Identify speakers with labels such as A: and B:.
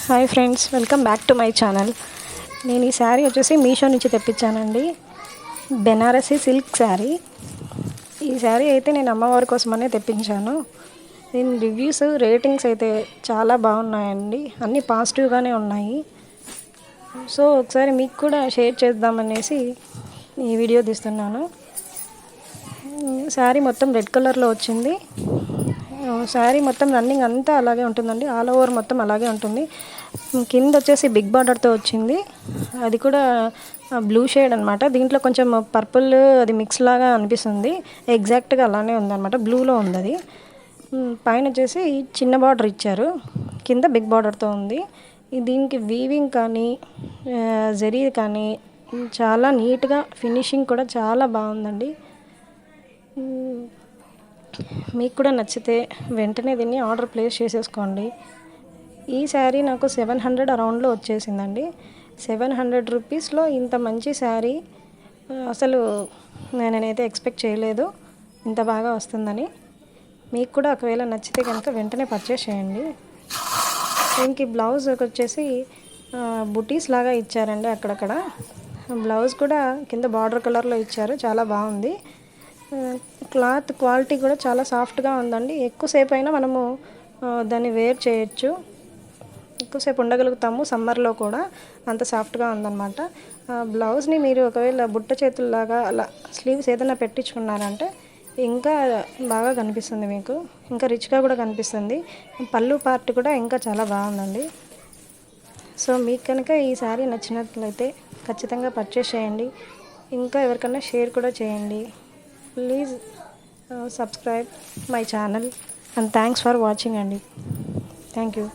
A: Hi friends, welcome back to my channel. నేను ఈ శారీ వచ్చేసి మీషో నుంచి తెప్పించానండి. బెనారసీ సిల్క్ శారీ. ఈ శారీ అయితే నేను అమ్మవారి కోసమనే తెప్పించాను. దీని రివ్యూస్, రేటింగ్స్ అయితే చాలా బాగున్నాయండి. అన్నీ పాజిటివ్గానే ఉన్నాయి. సో ఒకసారి మీకు కూడా షేర్ చేద్దామనేసి ఈ వీడియో తీస్తున్నాను. శారీ మొత్తం రెడ్ కలర్లో వచ్చింది. శారీ మొత్తం రన్నింగ్ అంతా అలాగే ఉంటుందండి. ఆల్ ఓవర్ మొత్తం అలాగే ఉంటుంది. కింద వచ్చేసి బిగ్ బార్డర్తో వచ్చింది. అది కూడా బ్లూ షేడ్ అనమాట. దీంట్లో కొంచెం పర్పుల్ అది మిక్స్ లాగా అనిపిస్తుంది. ఎగ్జాక్ట్గా అలానే ఉందన్నమాట. బ్లూలో ఉంది అది. పైన వచ్చేసి చిన్న బార్డర్ ఇచ్చారు. కింద బిగ్ బార్డర్తో ఉంది. దీనికి వీవింగ్ కానీ జరీ కానీ చాలా నీట్గా, ఫినిషింగ్ కూడా చాలా బాగుందండి. మీకు కూడా నచ్చితే వెంటనే దీన్ని ఆర్డర్ ప్లేస్ చేసేసుకోండి. ఈ శారీ నాకు 700 అరౌండ్లో వచ్చేసిందండి. 700 రూపీస్లో ఇంత మంచి శారీ అసలు నేనైతే ఎక్స్పెక్ట్ చేయలేదు ఇంత బాగా వస్తుందని. మీకు కూడా ఒకవేళ నచ్చితే కనుక వెంటనే పర్చేస్ చేయండి. దీనికి బ్లౌజ్ వచ్చేసి బుటీస్ లాగా ఇచ్చారండి. అక్కడక్కడ బ్లౌజ్ కూడా కింద బార్డర్ కలర్లో ఇచ్చారు. చాలా బాగుంది. క్లాత్ క్వాలిటీ కూడా చాలా సాఫ్ట్గా ఉందండి. ఎక్కువసేపు అయినా మనము దాన్ని వేర్ చేయొచ్చు, ఎక్కువసేపు ఉండగలుగుతాము. సమ్మర్లో కూడా అంత సాఫ్ట్గా ఉందన్నమాట. బ్లౌజ్ని మీరు ఒకవేళ బుట్ట చేతుల్లాగా అలా స్లీవ్స్ ఏదైనా పెట్టించుకున్నారంటే ఇంకా బాగా కనిపిస్తుంది, మీకు ఇంకా రిచ్గా కూడా కనిపిస్తుంది. పళ్ళు పార్ట్ కూడా ఇంకా చాలా బాగుందండి. సో మీకు కనుక ఈ శారీ నచ్చినట్లయితే ఖచ్చితంగా పర్చేస్ చేయండి. ఇంకా ఎవరికైనా షేర్ కూడా చేయండి. Please subscribe my channel and thanks for watching అండి. Thank you.